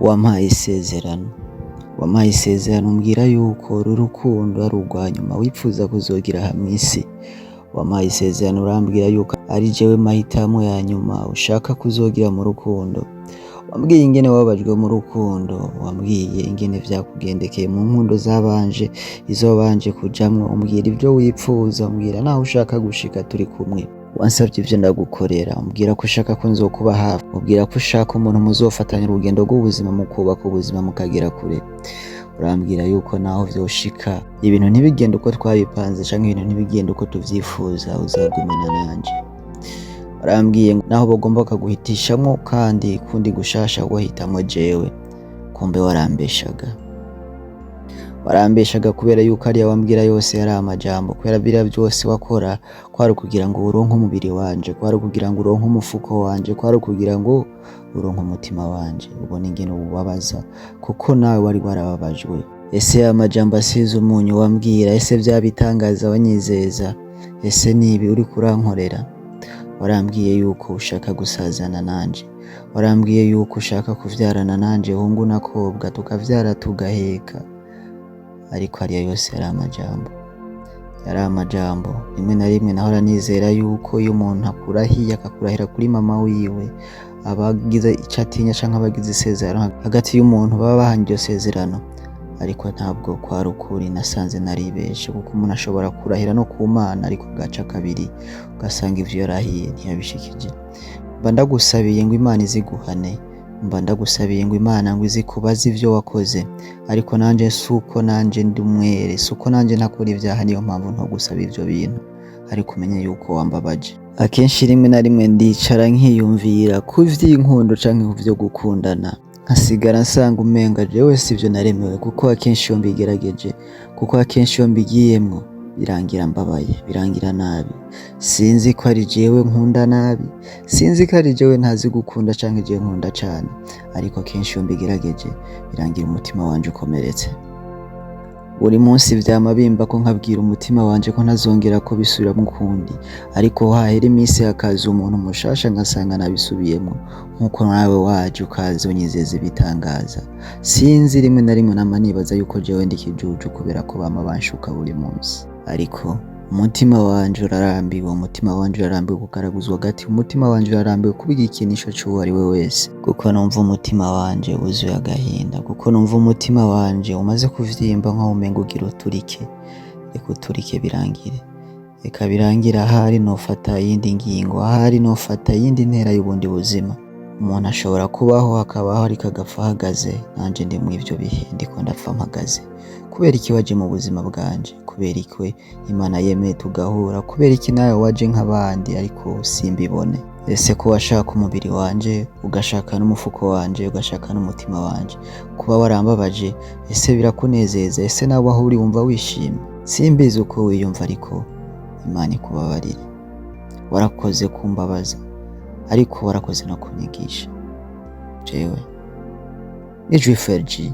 wampaye isezerano umbwira yuko uru rukundo ari urwa nyuma wipfuza kuzogira hamwe isi. Wampaye isezerano urambwira yuko ari jewe mahitamo ya nyuma ushaka kuzogira mu rukundo. Wambwiye ingene wababajwe mu rukundo, wambwiye ingene vyakugendekeye mu nkundo zabanje izobanje kujamwo, umbwira ivyo wipfuza, umbwira naho ushaka gushika turi kumwe. Wansavye ivyo ndagukorera, umbwira ko ushaka ko nzokuba hafi, umbwira ko ushaka umuntu muzofatanya urugendo rw'ubuzima mu kubaka ubuzima mukagera kure. Urambwira yuko naho vyoshika ibintu ntibigenda uko twabipanze canke ibintu ntibigenda uko tuvyifuza, uzagumana nanje. Urambwiye naho bagomba kaguhitishamwo kandi kundi gushasha wahitamwo jewe. Kumbe warambeshaga kubera yuko ariya wambwira yose yari amajambo, kubera biriya vyose wakora kwari kugira ngo uronke umubiri wanje, kwari kugira ngo uronke umufuko wanje, kwari kugira ngo uronke umutima wanje. Ubona ingene ubabaza kuko nawe wari warababajwe. Ese ya majambo asize umunyu wambwira, ese vya bitangaza wanyizeza, ese nibi uri kurankorera? Warambwiye yuko ushaka gusazana nanje, warambwiye yuko ushaka kuvyarana nanje hungu na kobwa, tukavyara tugaheka. Ariko ariya yose yari amajambo. Rimwe na rimwe nahora nizera yuko iyo umuntu akurahiye akakurahira kuri mama wiwe, abagize ico atinya canke abagize isezerano hagati y'umuntu baba bahanye iryo sezerano. Ariko ntabwo kwari ukuri, nasanze naribeshe, kuko umuntu ashobora kurahira no ku Mana ariko gaca kabiri ugasanga ivyo yarahiye ntiyabishikije. Mba ndagusabiye ngo Imana iziguhane, mba ndagusabiye ngo Imana ngo izikubaze ivyo wakoze. Ariko nanje suko nanje ndi umwere, suko nanje ntakora ivyaha, niyo mpamvu ntogusaba ivyo bintu. Ariko umenye yuko wambabaje. Akenshi rimwe na rimwe ndicara nkiyumvira ku vy'inkundo canke ku vyo gukundana, nkasigara nsanga umenga jewe sivyo naremewe, kuko akenshi iyo mbigerageje, kuko akenshi iyo mbigiyemwo birangira mbabaye, birangira nabi. Sinzi ko ari jewe nkunda nabi, sinzi ko ari jewe ntazi gukunda canke jewe nkunda cane, ariko akenshi iyo mbigerageje birangira umutima wanje ukomeretse. Buri munsi vyama bimba ko nkabwira umutima wanje ko ntazongera ko bisubiramwo ukundi, ariko hahera imisi hakaza umuntu mushasha ngasanga nabisubiyemwo, nkuko nawe waje ukaza unyizeza ibitangaza. Sinzi, rimwe na rimwe nama nibaza yuko jewe ndi ikijuju kubera ko bama banshuka buri munsi. Ariko umutima wanje urarambiwe kugaraguzwa gati, umutima wanje urarambiwe kuba igikinisho c'uwo ari we wese, kuko numva umutima wanje wuzuye agahinda, kuko numva umutima wanje umaze kuvyimba nkaho umenga ugira uturike. Reka uturike birangire, reka birangire. Ahari nofata iyindi ngingo, ahari nofata iyindi ntera y'ubundi buzima. Umuntu ashobora kubaho hakabaho ariko agapfa ahagaze, nanje ndi mw'ivyo bihe ndiko ndapfa mpagaze. Kubera iki waje mu buzima bwanje? Kubera iki Imana yemeye tugahura? Kubera iki nawe waje nk'abandi ariko simbibone? Ese ko washaka umubiri wanje, ugashaka n'umufuko wanje, ugashaka n'umutima wanje, kuba warambabaje ese birakunezeza? Ese nawe aho uri wumva wishimye? Simbizi uko wiyumva, ariko Imana ikubabarire. Warakoze kumbabaza, ariko warakoze no kunyigisha. Jewe ni Fergie.